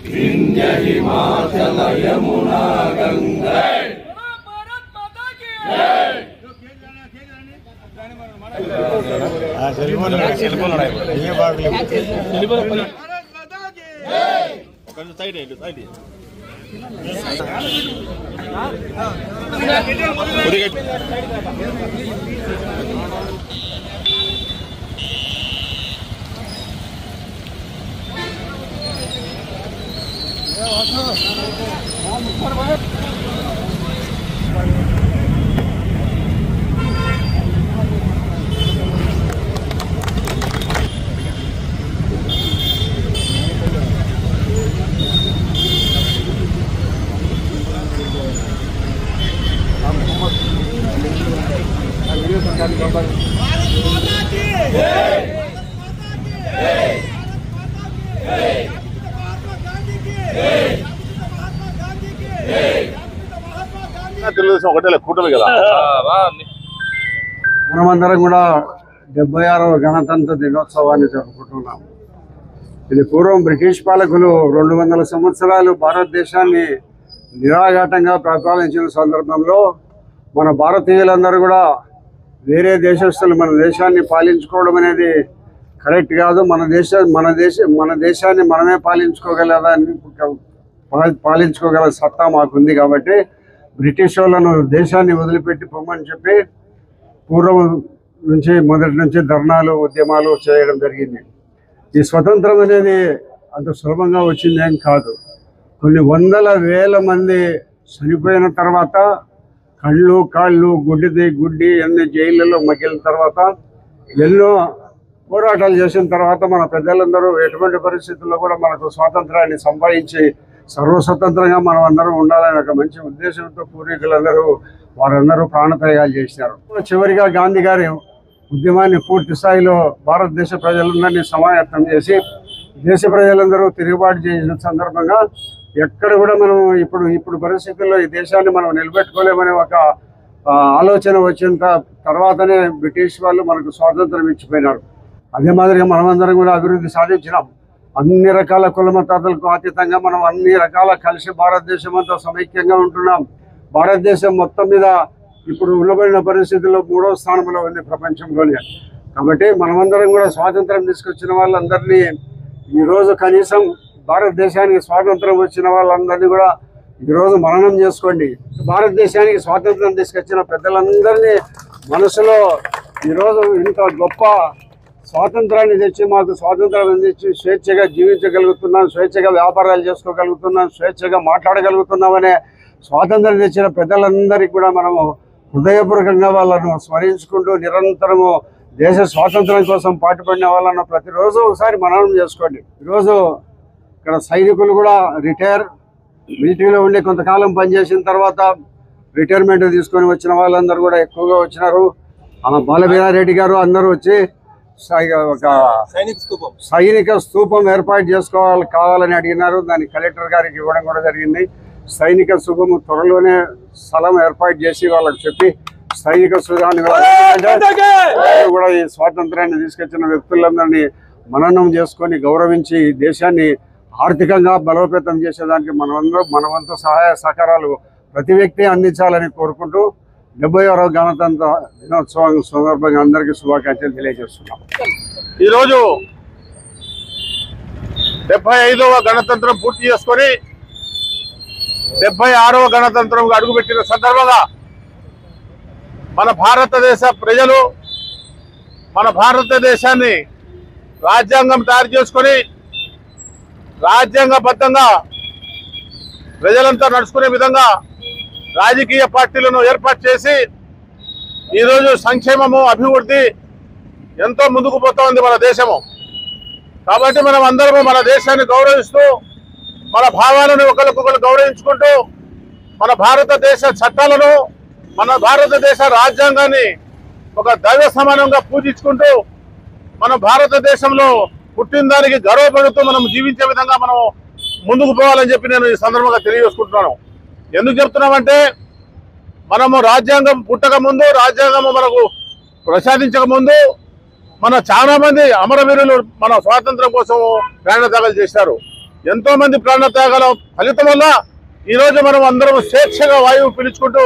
विंध्य हिमाचल यमुना गंगा మనమందరం కూడా 76వ గణతంత్ర దినోత్సవాన్ని జరుపుకుంటున్నాం. ఇది పూర్వం బ్రిటిష్ పాలకులు 200 సంవత్సరాలు భారతదేశాన్ని నిరాఘాటంగా పరిపాలించిన సందర్భంలో మన భారతీయులందరూ కూడా వేరే దేశస్తులు మన దేశాన్ని పాలించుకోవడం అనేది కరెక్ట్ కాదు. మన దేశాన్ని మనమే పాలించుకోగల సత్తా మాకుంది. కాబట్టి బ్రిటిష్ వాళ్ళను దేశాన్ని వదిలిపెట్టి పొమ్మని చెప్పి పూర్వం నుంచి మొదటి నుంచి ధర్నాలు ఉద్యమాలు చేయడం జరిగింది. ఈ స్వతంత్రం అనేది అంత సులభంగా వచ్చిందేం కాదు. కొన్ని వందల వేల మంది చనిపోయిన తర్వాత కళ్ళు కాళ్ళు గుడ్డి అన్ని జైళ్ళలో మగ్గిన తర్వాత ఎన్నో పోరాటాలు చేసిన తర్వాత మన పెద్దలందరూ ఎటువంటి పరిస్థితుల్లో కూడా మనకు స్వాతంత్రాన్ని సంపాదించి సర్వస్వతంత్రంగా మనం అందరం ఉండాలనే ఒక మంచి ఉద్దేశంతో పూర్వీకులందరూ వారందరూ ప్రాణత్యాగాలు చేసినారు. చివరిగా గాంధీ గారి ఉద్యమాన్ని పూర్తి స్థాయిలో భారతదేశ ప్రజలందరినీ సమాయత్తం చేసి దేశ ప్రజలందరూ తిరుగుబాటు చేసిన సందర్భంగా ఎక్కడ కూడా మనం ఇప్పుడు పరిస్థితుల్లో ఈ దేశాన్ని మనం నిలబెట్టుకోలేమనే ఒక ఆలోచన వచ్చిన తర్వాతనే బ్రిటిష్ వాళ్ళు మనకు స్వాతంత్రం ఇచ్చిపోయినారు. అదే మాదిరిగా మనమందరం కూడా అభివృద్ధి సాధించినాం. అన్ని రకాల కుల మతాలకు అతీతంగా మనం అన్ని రకాల కలిసి భారతదేశం అంతా సమైక్యంగా ఉంటున్నాం. భారతదేశం మొత్తం మీద ఇప్పుడు ఉండబడిన పరిస్థితుల్లో 3వ స్థానంలో ఉంది ప్రపంచంలోనే. కాబట్టి మనమందరం కూడా స్వాతంత్రం తీసుకొచ్చిన వాళ్ళందరినీ ఈరోజు కనీసం భారతదేశానికి స్వాతంత్రం వచ్చిన వాళ్ళందరినీ కూడా ఈరోజు మననం చేసుకోండి. భారతదేశానికి స్వాతంత్రం తీసుకొచ్చిన పెద్దలందరినీ మనసులో ఈరోజు ఇంత గొప్ప స్వాతంత్రాన్ని తెచ్చి మాకు స్వాతంత్రం అందించి స్వేచ్ఛగా జీవించగలుగుతున్నాం, స్వేచ్ఛగా వ్యాపారాలు చేసుకోగలుగుతున్నాం, స్వేచ్ఛగా మాట్లాడగలుగుతున్నామనే స్వాతంత్రం తెచ్చిన పెద్దలందరికీ కూడా మనము హృదయపూర్వకంగా వాళ్ళను స్మరించుకుంటూ నిరంతరము దేశ స్వాతంత్రం కోసం పాటుపడిన వాళ్ళను ప్రతిరోజు ఒకసారి మననం చేసుకోండి. ఈరోజు ఇక్కడ సైనికులు కూడా మిలిటరీలో ఉండి కొంతకాలం పనిచేసిన తర్వాత రిటైర్మెంట్ తీసుకొని వచ్చిన వాళ్ళందరూ కూడా ఎక్కువగా వచ్చినారు. బాలవీరారెడ్డి గారు అందరూ వచ్చి ఒక సైనిక స్తూపం ఏర్పాటు కావాలని అడిగినారు. దాన్ని కలెక్టర్ గారికి ఇవ్వడం కూడా జరిగింది. సైనిక స్తూపం త్వరలోనే స్థలం ఏర్పాటు చేసి వాళ్ళకి చెప్పి సైనిక స్తూపాన్ని కూడా ఈ స్వాతంత్రాన్ని తీసుకొచ్చిన వ్యక్తులందరినీ మననం చేసుకొని గౌరవించి దేశాన్ని ఆర్థికంగా బలోపేతం చేసేదానికి మన వంతు సహాయ సహకారాలు ప్రతి వ్యక్తి అందించాలని కోరుకుంటూ 76వ గణతంత్ర దినోత్సవం సందర్భంగా అందరికీ శుభాకాంక్షలు తెలియజేస్తున్నాం. ఈరోజు 75వ గణతంత్రం పూర్తి చేసుకొని 76వ గణతంత్రం అడుగుపెట్టిన సందర్భంగా మన భారతదేశ ప్రజలు మన భారతదేశాన్ని రాజ్యాంగం తయారు చేసుకొని రాజ్యాంగబద్ధంగా ప్రజలంతా నడుచుకునే విధంగా రాజకీయ పార్టీలను ఏర్పాటు చేసి ఈరోజు సంక్షేమము అభివృద్ధి ఎంతో ముందుకు పోతా ఉంది మన దేశము. కాబట్టి మనం అందరము మన దేశాన్ని గౌరవిస్తూ మన భావాలను ఒకరికొకరు గౌరవించుకుంటూ మన భారతదేశ చట్టాలను మన భారతదేశ రాజ్యాంగాన్ని ఒక దైవ సమానంగా పూజించుకుంటూ మనం భారతదేశంలో పుట్టిన దానికి గర్వపడుతూ మనం జీవించే విధంగా మనం ముందుకు పోవాలని చెప్పి నేను ఈ సందర్భంగా తెలియజేసుకుంటున్నాను. ఎందుకు చెప్తున్నామంటే మనము రాజ్యాంగం పుట్టక ముందు, రాజ్యాంగం మనకు ప్రసాదించక ముందు మన చాలా మంది అమరవీరులు మన స్వాతంత్రం కోసం ప్రాణత్యాగాలు చేశారు. ఎంతో మంది ప్రాణత్యాగాల ఫలితం వల్ల ఈరోజు మనం అందరం స్వేచ్ఛగా వాయువు పీల్చుకుంటూ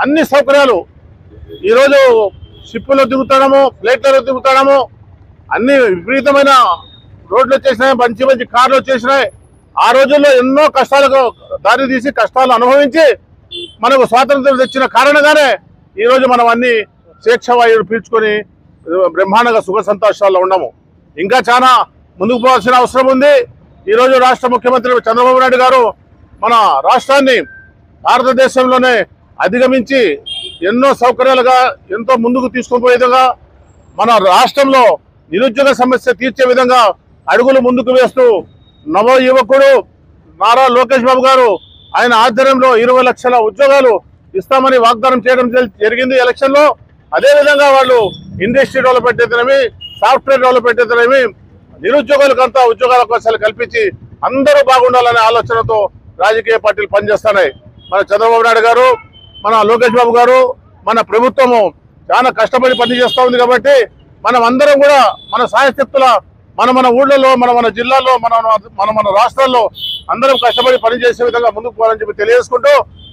అన్ని సౌకర్యాలు ఈరోజు షిప్పులో దిగుతాడము, ఫ్లైట్లలో దిగుతాడము, అన్ని విపరీతమైన రోడ్లు వచ్చేసినాయి, మంచి మంచి కార్లు వచ్చేసినాయి. ఆ రోజుల్లో ఎన్నో కష్టాలకు దారి తీసి కష్టాలు అనుభవించి మనకు స్వాతంత్రం తెచ్చిన కారణంగానే ఈరోజు మనం అన్ని స్వేచ్ఛ వాయువులు పీల్చుకొని బ్రహ్మాండంగా సుఖ సంతోషాల్లో ఉన్నాము. ఇంకా చాలా ముందుకు పోవాల్సిన అవసరం ఉంది. ఈరోజు రాష్ట్ర ముఖ్యమంత్రి చంద్రబాబు నాయుడు గారు మన రాష్ట్రాన్ని భారతదేశంలోనే అధిగమించి ఎన్నో సౌకర్యాలుగా ఎంతో ముందుకు తీసుకుని పోయే విధంగా మన రాష్ట్రంలో నిరుద్యోగ సమస్య తీర్చే విధంగా అడుగులు ముందుకు వేస్తూ నవ యువకుడు నారా లోకేష్ బాబు గారు ఆయన ఆధ్వర్యంలో 20 లక్షల ఉద్యోగాలు ఇస్తామని వాగ్దానం చేయడం జరిగింది ఎలక్షన్లో. అదేవిధంగా వాళ్ళు ఇండస్ట్రీ డెవలప్మెంట్ అయితేనేమి, సాఫ్ట్వేర్ డెవలప్మెంట్ అయితేనేమి, నిరుద్యోగులకంతా ఉద్యోగాల అవకాశాలు కల్పించి అందరూ బాగుండాలనే ఆలోచనతో రాజకీయ పార్టీలు పనిచేస్తున్నాయి. మన చంద్రబాబు నాయుడు గారు, మన లోకేష్ బాబు గారు, మన ప్రభుత్వము చాలా కష్టపడి పనిచేస్తూ ఉంది. కాబట్టి మనం అందరం కూడా మన సాయశక్తుల మన ఊళ్ళలో, మన జిల్లాల్లో, మన రాష్ట్రాల్లో అందరం కష్టపడి పనిచేసే విధంగా ముందుకు పోవాలని చెప్పి తెలియజేసుకుంటూ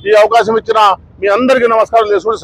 ఈ అవకాశం ఇచ్చిన మీ అందరికీ నమస్కారం చేసుకుంటూ